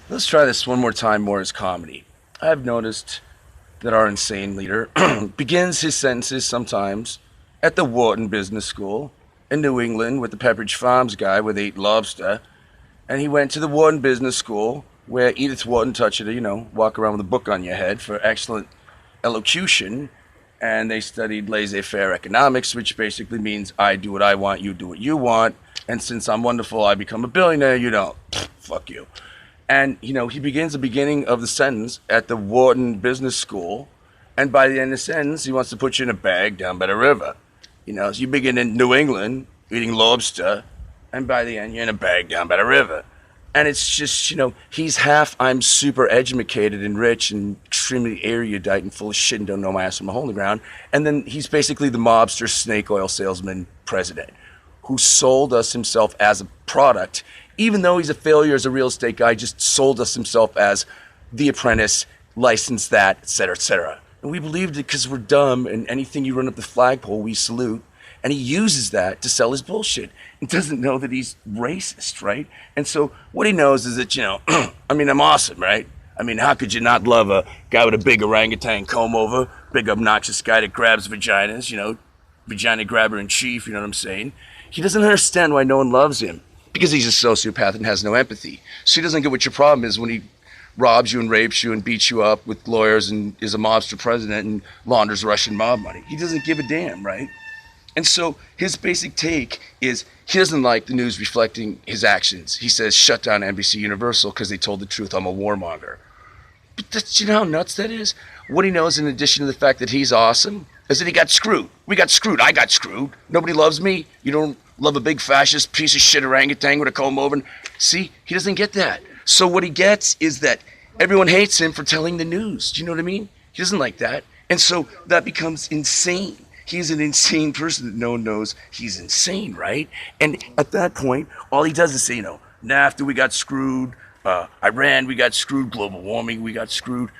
Let's try this one more time, more as comedy. I've noticed that our insane leader begins his sentences sometimes at the Wharton Business School in New England with the Pepperidge Farms guy with ate lobster. And he went to the Wharton Business School where Edith Wharton taught you to, walk around with a book on your head for excellent elocution. And they studied laissez-faire economics, which basically means I do what I want, you do what you want. And since I'm wonderful, I become a billionaire, you don't. Fuck you. And, he begins the beginning of the sentence at the Wharton Business School. And by the end of the sentence, he wants to put you in a bag down by the river. So you begin in New England eating lobster. And by the end, you're in a bag down by the river. And it's just, he's half, I'm super educated and rich and extremely erudite and full of shit and don't know my ass from a hole in the ground. And then he's basically the mobster snake oil salesman president who sold us himself as a product, even though he's a failure as a real estate guy, just sold us himself as the apprentice, licensed that, et cetera, et cetera. And we believed it because we're dumb, and anything you run up the flagpole, we salute. And he uses that to sell his bullshit and doesn't know that he's racist, right? And so what he knows is that, I'm awesome, right? How could you not love a guy with a big orangutan comb over, big obnoxious guy that grabs vaginas, vagina grabber in chief, you know what I'm saying? He doesn't understand why no one loves him because he's a sociopath and has no empathy. So he doesn't get what your problem is when he robs you and rapes you and beats you up with lawyers and is a mobster president and launders Russian mob money. He doesn't give a damn, right? And so his basic take is he doesn't like the news reflecting his actions. He says, shut down NBC Universal because they told the truth. I'm a warmonger. But that's, how nuts that is? What he knows, in addition to the fact that he's awesome, is that he got screwed. We got screwed. I got screwed. Nobody loves me. You don't love a big fascist piece of shit orangutan with a comb over. See, he doesn't get that. So what he gets is that everyone hates him for telling the news. Do you know what I mean? He doesn't like that. And so that becomes insane. He's an insane person that no one knows he's insane, right? And at that point, all he does is say, NAFTA, we got screwed. Iran, we got screwed. Global warming, we got screwed.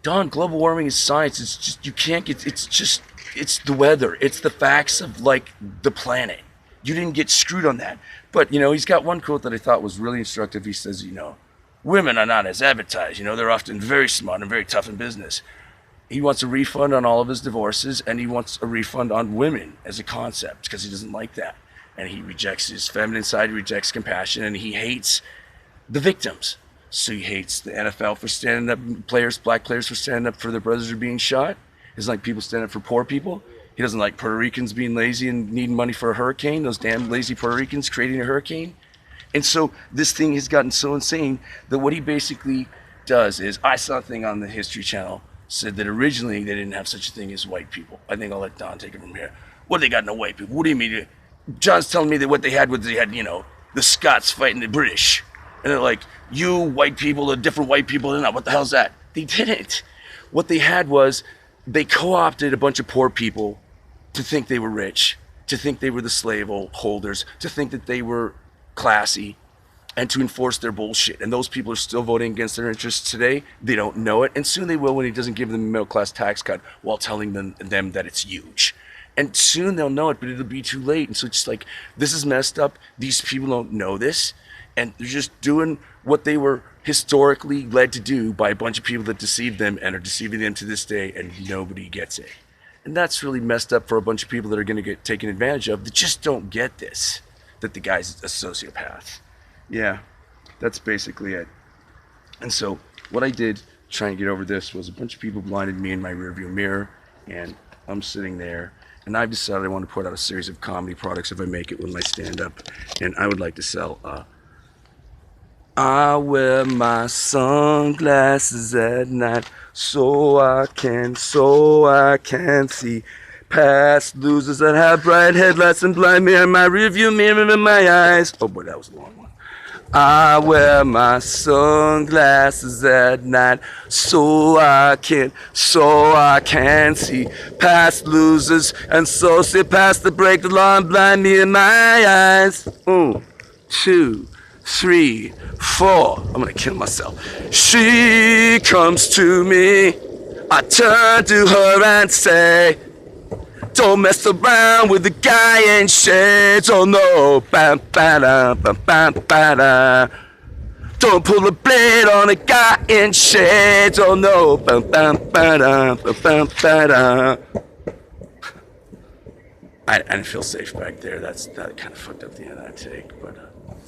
Don, global warming is science. It's just, you can't get, it's the weather. It's the facts of, the planet. You didn't get screwed on that. But, he's got one quote that I thought was really instructive. He says, women are not as advertised. They're often very smart and very tough in business. He wants a refund on all of his divorces, and he wants a refund on women as a concept because he doesn't like that. And he rejects his feminine side, he rejects compassion, and he hates the victims. So he hates the NFL for standing up, black players for standing up for their brothers who are being shot. He doesn't like people standing up for poor people. He doesn't like Puerto Ricans being lazy and needing money for a hurricane, those damn lazy Puerto Ricans creating a hurricane. And so this thing has gotten so insane that what he basically does is, I saw a thing on the History Channel said that originally they didn't have such a thing as white people. I think I'll let Don take it from here. What do they got no white people? What do you mean? John's telling me that what they had was they had, the Scots fighting the British. And they're like, you white people are different white people. They're not. What the hell's that? They didn't. What they had was they co-opted a bunch of poor people to think they were rich, to think they were the slave holders, to think that they were classy, and to enforce their bullshit. And those people are still voting against their interests today. They don't know it. And soon they will when he doesn't give them a middle-class tax cut while telling them that it's huge. And soon they'll know it, but it'll be too late. And so it's like, this is messed up. These people don't know this. And they're just doing what they were historically led to do by a bunch of people that deceived them and are deceiving them to this day, and nobody gets it. And that's really messed up for a bunch of people that are going to get taken advantage of that just don't get this, that the guy's a sociopath. Yeah, that's basically it. And so what I did trying to get over this was a bunch of people blinded me in my rearview mirror, and I'm sitting there, and I've decided I want to put out a series of comedy products if I make it with my stand-up, and I would like to sell I wear my sunglasses at night so I can see past losers that have bright headlights and blind me in my rearview mirror in my eyes. Oh boy, that was a long one. I wear my sunglasses at night so I can see past losers and so see past the break the law and blind me in my eyes. 2, 3, 4. I'm gonna kill myself. She comes to me. I turn to her and say, don't mess around with the guy in shades. Oh no. Bam, ba-da, bam, bam, ba-da. Don't pull the blade on a guy in shades. Oh no. Bum, bum, ba-da, bum, bum, ba-da. I didn't feel safe back there. That kind of fucked up the end of that take. But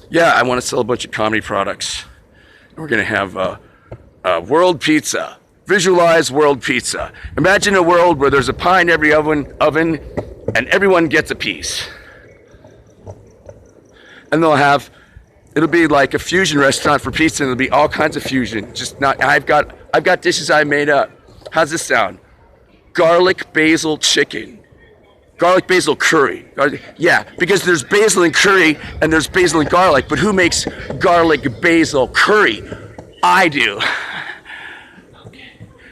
yeah, I want to sell a bunch of comedy products. We're gonna have world pizza. Visualize world pizza. Imagine a world where there's a pie in every oven, and everyone gets a piece. And it'll be like a fusion restaurant for pizza, and it'll be all kinds of fusion. I've got dishes I made up. How's this sound? Garlic basil chicken. Garlic basil curry. Yeah, because there's basil and curry, and there's basil and garlic, but who makes garlic basil curry? I do.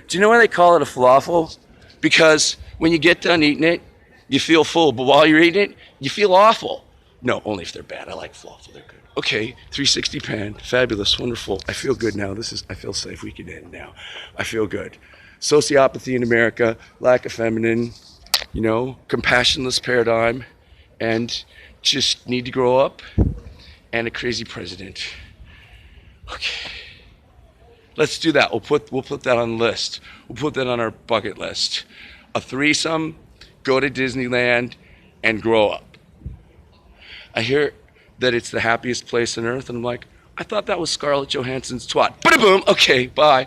Do you know why they call it a falafel? Because when you get done eating it, you feel full, but while you're eating it, you feel awful. No, only if they're bad. I like falafel, they're good. Okay, 360 pan, fabulous, wonderful. I feel good now. I feel safe. We can end now. I feel good. Sociopathy in America, lack of feminine, compassionless paradigm, and just need to grow up, and a crazy president. Okay. Let's do that. We'll put that on the list. We'll put that on our bucket list. A threesome, go to Disneyland, and grow up. I hear that it's the happiest place on earth, and I'm like, I thought that was Scarlett Johansson's twat. Bada boom. Okay, bye.